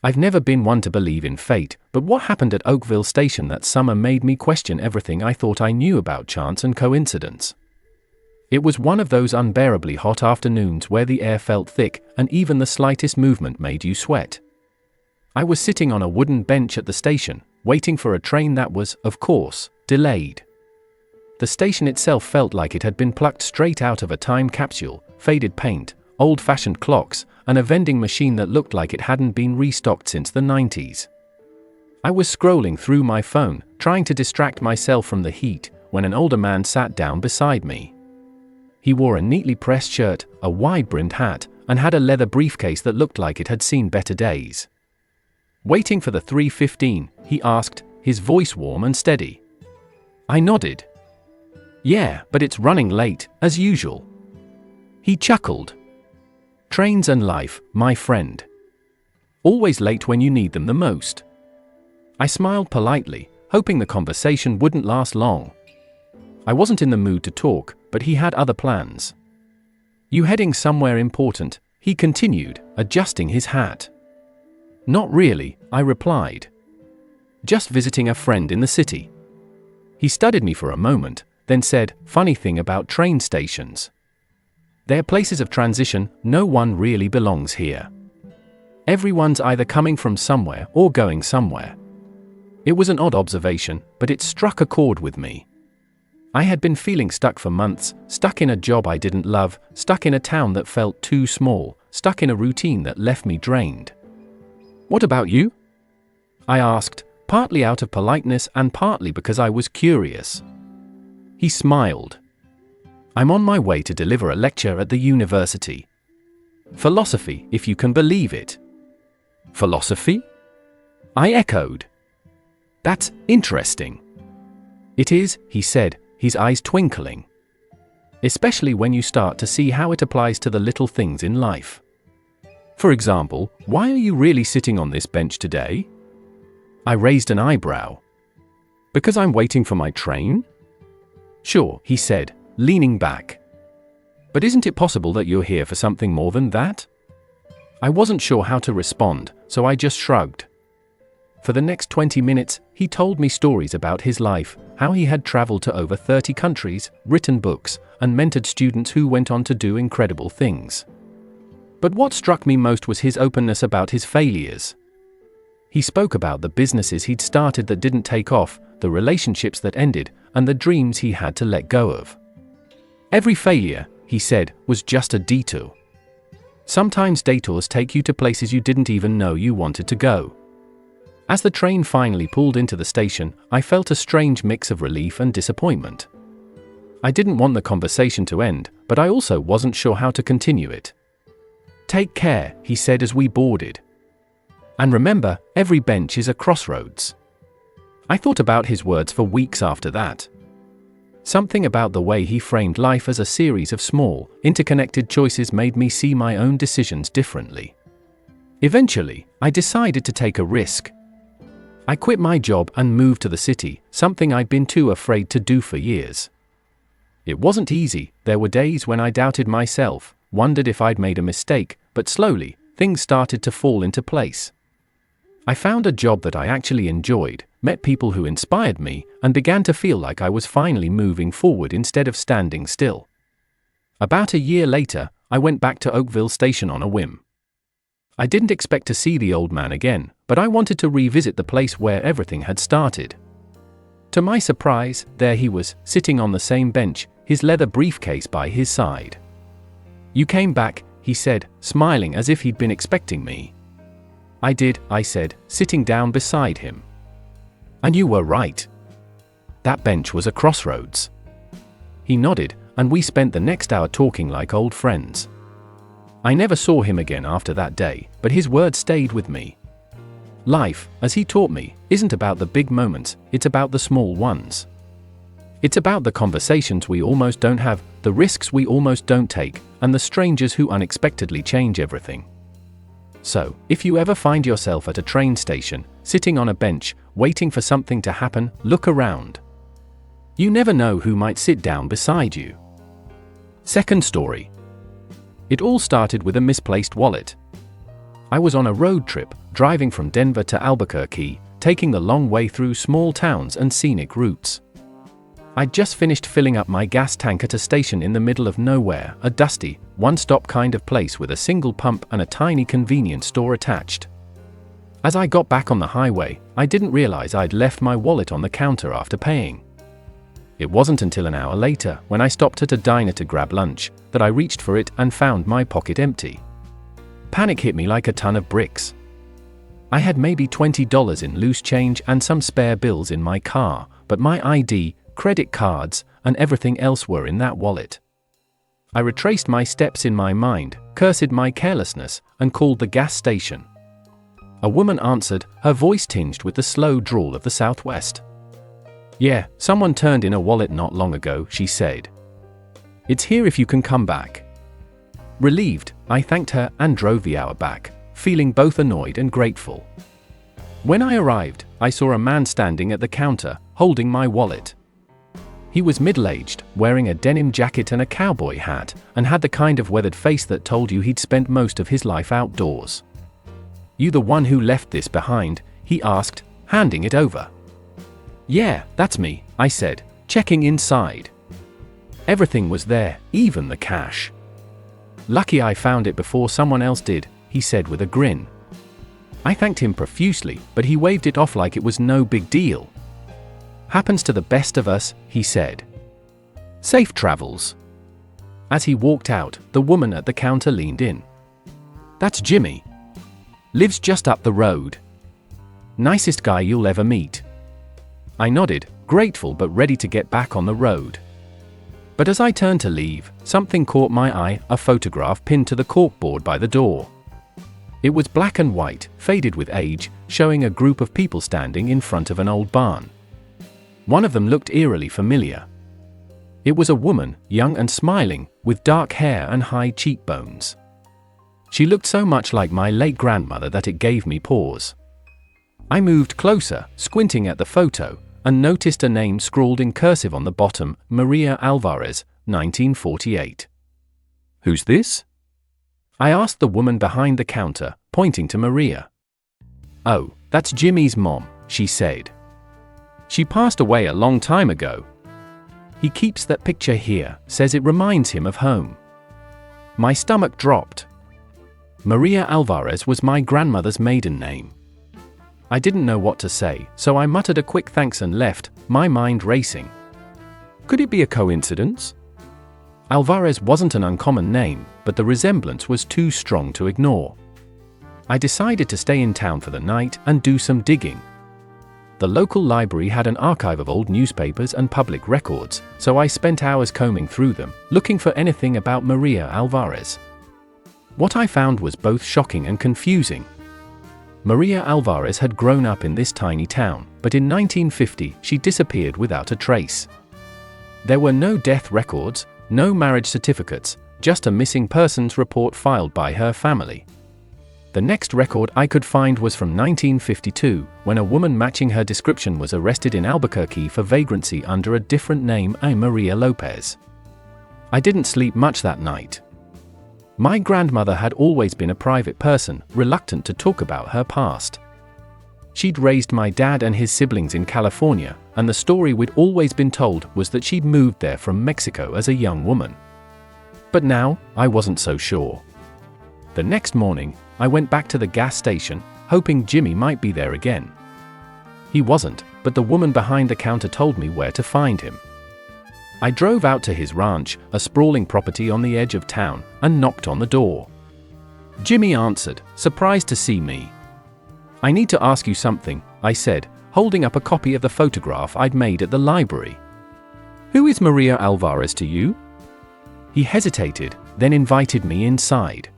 I've never been one to believe in fate, but what happened at Oakville Station that summer made me question everything I thought I knew about chance and coincidence. It was one of those unbearably hot afternoons where the air felt thick and even the slightest movement made you sweat. I was sitting on a wooden bench at the station, waiting for a train that was, of course, delayed. The station itself felt like it had been plucked straight out of a time capsule, faded paint, old-fashioned clocks, and a vending machine that looked like it hadn't been restocked since the 90s. I was scrolling through my phone, trying to distract myself from the heat, when an older man sat down beside me. He wore a neatly pressed shirt, a wide-brimmed hat, and had a leather briefcase that looked like it had seen better days. Waiting for the 3:15, he asked, his voice warm and steady. I nodded. Yeah, but it's running late, as usual. He chuckled. Trains and life, my friend. Always late when you need them the most. I smiled politely, hoping the conversation wouldn't last long. I wasn't in the mood to talk, but he had other plans. You heading somewhere important? He continued, adjusting his hat. Not really, I replied. Just visiting a friend in the city. He studied me for a moment, then said, funny thing about train stations. They're places of transition, no one really belongs here. Everyone's either coming from somewhere or going somewhere. It was an odd observation, but it struck a chord with me. I had been feeling stuck for months, stuck in a job I didn't love, stuck in a town that felt too small, stuck in a routine that left me drained. What about you? I asked, partly out of politeness and partly because I was curious. He smiled. I'm on my way to deliver a lecture at the university. Philosophy, if you can believe it. Philosophy? I echoed. That's interesting. It is, he said, his eyes twinkling. Especially when you start to see how it applies to the little things in life. For example, why are you really sitting on this bench today? I raised an eyebrow. Because I'm waiting for my train? Sure, he said, leaning back. But isn't it possible that you're here for something more than that? I wasn't sure how to respond, so I just shrugged. For the next 20 minutes, he told me stories about his life, how he had traveled to over 30 countries, written books, and mentored students who went on to do incredible things. But what struck me most was his openness about his failures. He spoke about the businesses he'd started that didn't take off, the relationships that ended, and the dreams he had to let go of. Every failure, he said, was just a detour. Sometimes detours take you to places you didn't even know you wanted to go. As the train finally pulled into the station, I felt a strange mix of relief and disappointment. I didn't want the conversation to end, but I also wasn't sure how to continue it. Take care, he said as we boarded. And remember, every bench is a crossroads. I thought about his words for weeks after that. Something about the way he framed life as a series of small, interconnected choices made me see my own decisions differently. Eventually, I decided to take a risk. I quit my job and moved to the city, something I'd been too afraid to do for years. It wasn't easy, there were days when I doubted myself, wondered if I'd made a mistake, but slowly, things started to fall into place. I found a job that I actually enjoyed, met people who inspired me, and began to feel like I was finally moving forward instead of standing still. About a year later, I went back to Oakville Station on a whim. I didn't expect to see the old man again, but I wanted to revisit the place where everything had started. To my surprise, there he was, sitting on the same bench, his leather briefcase by his side. You came back, he said, smiling as if he'd been expecting me. I did, I said, sitting down beside him. And you were right. That bench was a crossroads. He nodded, and we spent the next hour talking like old friends. I never saw him again after that day, but his words stayed with me. Life, as he taught me, isn't about the big moments, it's about the small ones. It's about the conversations we almost don't have, the risks we almost don't take, and the strangers who unexpectedly change everything. So, if you ever find yourself at a train station, sitting on a bench, waiting for something to happen, look around. You never know who might sit down beside you. Second story. It all started with a misplaced wallet. I was on a road trip, driving from Denver to Albuquerque, taking the long way through small towns and scenic routes. I'd just finished filling up my gas tank at a station in the middle of nowhere, a dusty, one-stop kind of place with a single pump and a tiny convenience store attached. As I got back on the highway, I didn't realize I'd left my wallet on the counter after paying. It wasn't until an hour later, when I stopped at a diner to grab lunch, that I reached for it and found my pocket empty. Panic hit me like a ton of bricks. I had maybe $20 in loose change and some spare bills in my car, but my ID, credit cards, and everything else were in that wallet. I retraced my steps in my mind, cursed my carelessness, and called the gas station. A woman answered, her voice tinged with the slow drawl of the Southwest. "Yeah, someone turned in a wallet not long ago," she said. "It's here if you can come back." Relieved, I thanked her and drove the hour back, feeling both annoyed and grateful. When I arrived, I saw a man standing at the counter, holding my wallet. He was middle-aged, wearing a denim jacket and a cowboy hat, and had the kind of weathered face that told you he'd spent most of his life outdoors. "You the one who left this behind?" he asked, handing it over. "Yeah, that's me," I said, checking inside. Everything was there, even the cash. "Lucky I found it before someone else did," he said with a grin. I thanked him profusely, but he waved it off like it was no big deal. "Happens to the best of us," he said. "Safe travels." As he walked out, the woman at the counter leaned in. "That's Jimmy. Lives just up the road. Nicest guy you'll ever meet." I nodded, grateful but ready to get back on the road. But as I turned to leave, something caught my eye, a photograph pinned to the corkboard by the door. It was black and white, faded with age, showing a group of people standing in front of an old barn. One of them looked eerily familiar. It was a woman, young and smiling, with dark hair and high cheekbones. She looked so much like my late grandmother that it gave me pause. I moved closer, squinting at the photo, and noticed a name scrawled in cursive on the bottom, Maria Alvarez, 1948. "Who's this?" I asked the woman behind the counter, pointing to Maria. "Oh, that's Jimmy's mom," she said. "She passed away a long time ago. He keeps that picture here, says it reminds him of home." My stomach dropped. Maria Alvarez was my grandmother's maiden name. I didn't know what to say, so I muttered a quick thanks and left, my mind racing. Could it be a coincidence? Alvarez wasn't an uncommon name, but the resemblance was too strong to ignore. I decided to stay in town for the night and do some digging. The local library had an archive of old newspapers and public records, so I spent hours combing through them, looking for anything about Maria Alvarez. What I found was both shocking and confusing. Maria Alvarez had grown up in this tiny town, but in 1950 she disappeared without a trace. There were no death records, no marriage certificates, just a missing persons report filed by her family. The next record I could find was from 1952, when a woman matching her description was arrested in Albuquerque for vagrancy under a different name, Maria Lopez. I didn't sleep much that night. My grandmother had always been a private person, reluctant to talk about her past. She'd raised my dad and his siblings in California, and the story we'd always been told was that she'd moved there from Mexico as a young woman. But now, I wasn't so sure. The next morning, I went back to the gas station, hoping Jimmy might be there again. He wasn't, but the woman behind the counter told me where to find him. I drove out to his ranch, a sprawling property on the edge of town, and knocked on the door. Jimmy answered, surprised to see me. "I need to ask you something," I said, holding up a copy of the photograph I'd made at the library. "Who is Maria Alvarez to you?" He hesitated, then invited me inside.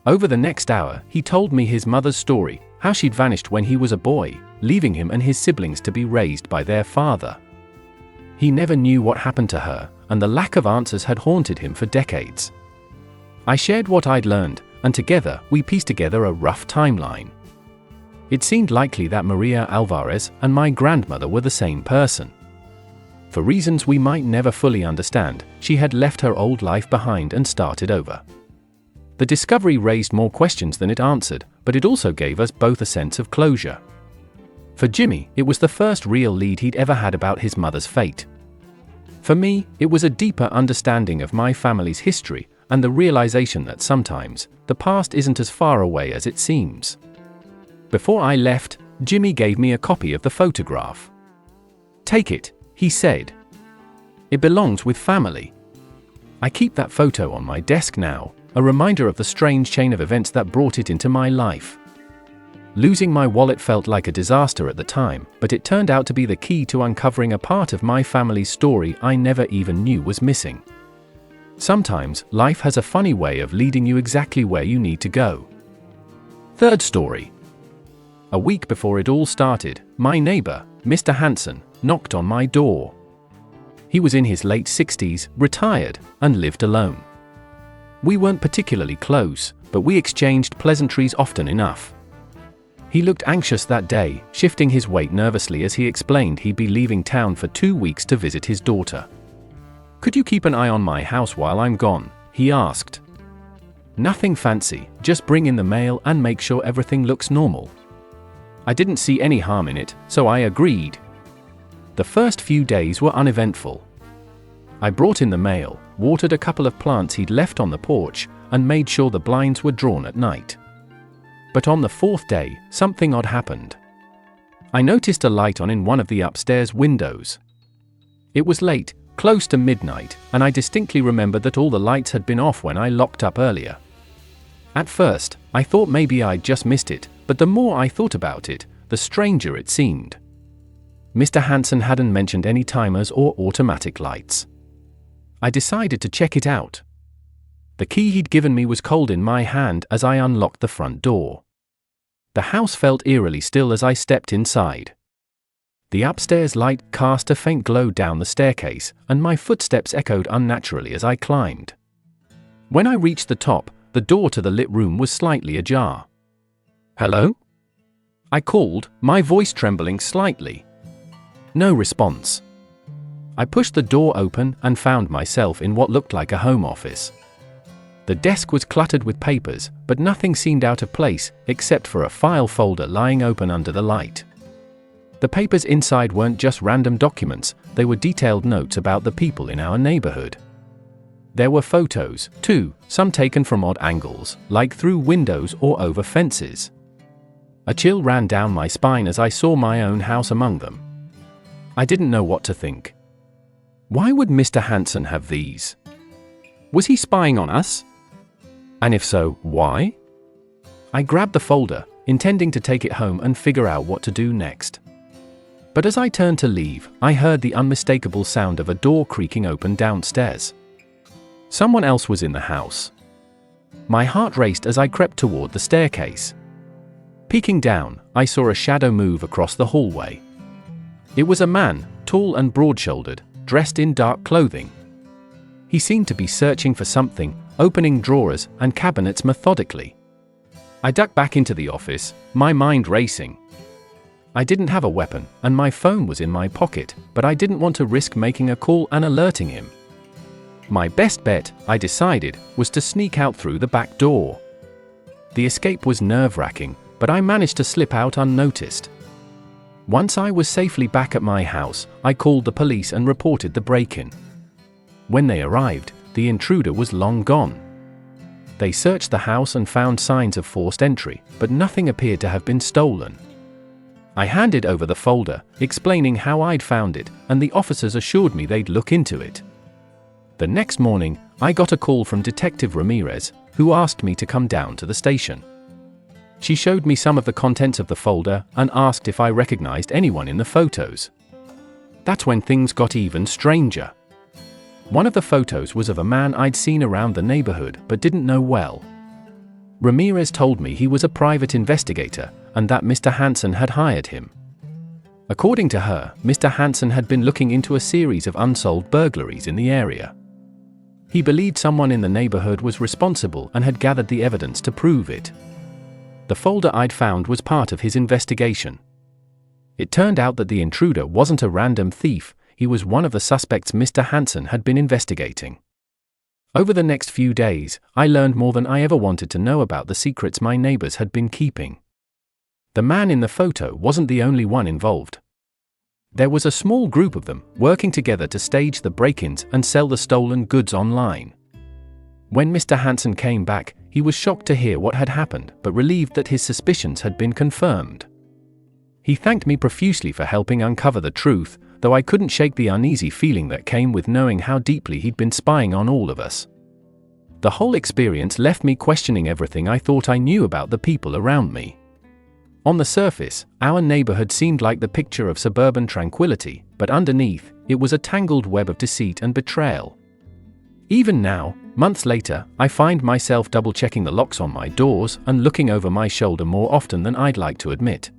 Over the next hour, he told me his mother's story, how she'd vanished when he was a boy, leaving him and his siblings to be raised by their father. He never knew what happened to her, and the lack of answers had haunted him for decades. I shared what I'd learned, and together we pieced together a rough timeline. It seemed likely that Maria Alvarez and my grandmother were the same person. For reasons we might never fully understand, she had left her old life behind and started over. The discovery raised more questions than it answered, but it also gave us both a sense of closure. For Jimmy, it was the first real lead he'd ever had about his mother's fate. For me, it was a deeper understanding of my family's history and the realization that sometimes, the past isn't as far away as it seems. Before I left, Jimmy gave me a copy of the photograph. "Take it," he said. "It belongs with family." I keep that photo on my desk now, a reminder of the strange chain of events that brought it into my life. Losing my wallet felt like a disaster at the time, but it turned out to be the key to uncovering a part of my family's story I never even knew was missing. Sometimes, life has a funny way of leading you exactly where you need to go. Third story. A week before it all started, my neighbor, Mr. Hanson, knocked on my door. He was in his late 60s, retired, and lived alone. We weren't particularly close, but we exchanged pleasantries often enough. He looked anxious that day, shifting his weight nervously as he explained he'd be leaving town for 2 weeks to visit his daughter. "Could you keep an eye on my house while I'm gone?" he asked. "Nothing fancy, just bring in the mail and make sure everything looks normal." I didn't see any harm in it, so I agreed. The first few days were uneventful. I brought in the mail, watered a couple of plants he'd left on the porch, and made sure the blinds were drawn at night. But on the 4th day, something odd happened. I noticed a light on in one of the upstairs windows. It was late, close to midnight, and I distinctly remembered that all the lights had been off when I locked up earlier. At first, I thought maybe I'd just missed it, but the more I thought about it, the stranger it seemed. Mr. Hanson hadn't mentioned any timers or automatic lights. I decided to check it out. The key he'd given me was cold in my hand as I unlocked the front door. The house felt eerily still as I stepped inside. The upstairs light cast a faint glow down the staircase, and my footsteps echoed unnaturally as I climbed. When I reached the top, the door to the lit room was slightly ajar. "Hello?" I called, my voice trembling slightly. No response. I pushed the door open and found myself in what looked like a home office. The desk was cluttered with papers, but nothing seemed out of place, except for a file folder lying open under the light. The papers inside weren't just random documents, they were detailed notes about the people in our neighborhood. There were photos, too, some taken from odd angles, like through windows or over fences. A chill ran down my spine as I saw my own house among them. I didn't know what to think. Why would Mr. Hanson have these? Was he spying on us? And if so, why? I grabbed the folder, intending to take it home and figure out what to do next. But as I turned to leave, I heard the unmistakable sound of a door creaking open downstairs. Someone else was in the house. My heart raced as I crept toward the staircase. Peeking down, I saw a shadow move across the hallway. It was a man, tall and broad-shouldered, dressed in dark clothing. He seemed to be searching for something, opening drawers and cabinets methodically. I ducked back into the office, my mind racing. I didn't have a weapon, and my phone was in my pocket, but I didn't want to risk making a call and alerting him. My best bet, I decided, was to sneak out through the back door. The escape was nerve-wracking, but I managed to slip out unnoticed. Once I was safely back at my house, I called the police and reported the break-in. When they arrived, the intruder was long gone. They searched the house and found signs of forced entry, but nothing appeared to have been stolen. I handed over the folder, explaining how I'd found it, and the officers assured me they'd look into it. The next morning, I got a call from Detective Ramirez, who asked me to come down to the station. She showed me some of the contents of the folder and asked if I recognized anyone in the photos. That's when things got even stranger. One of the photos was of a man I'd seen around the neighborhood but didn't know well. Ramirez told me he was a private investigator and that Mr. Hanson had hired him. According to her, Mr. Hanson had been looking into a series of unsolved burglaries in the area. He believed someone in the neighborhood was responsible and had gathered the evidence to prove it. The folder I'd found was part of his investigation. It turned out that the intruder wasn't a random thief, he was one of the suspects Mr. Hanson had been investigating. Over the next few days, I learned more than I ever wanted to know about the secrets my neighbors had been keeping. The man in the photo wasn't the only one involved. There was a small group of them, working together to stage the break-ins and sell the stolen goods online. When Mr. Hansen came back, he was shocked to hear what had happened, but relieved that his suspicions had been confirmed. He thanked me profusely for helping uncover the truth, though I couldn't shake the uneasy feeling that came with knowing how deeply he'd been spying on all of us. The whole experience left me questioning everything I thought I knew about the people around me. On the surface, our neighborhood seemed like the picture of suburban tranquility, but underneath, it was a tangled web of deceit and betrayal. Even now, months later, I find myself double-checking the locks on my doors and looking over my shoulder more often than I'd like to admit.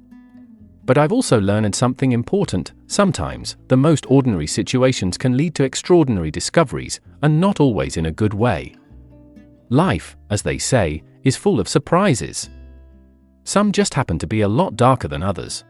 But I've also learned something important: sometimes, the most ordinary situations can lead to extraordinary discoveries, and not always in a good way. Life, as they say, is full of surprises. Some just happen to be a lot darker than others.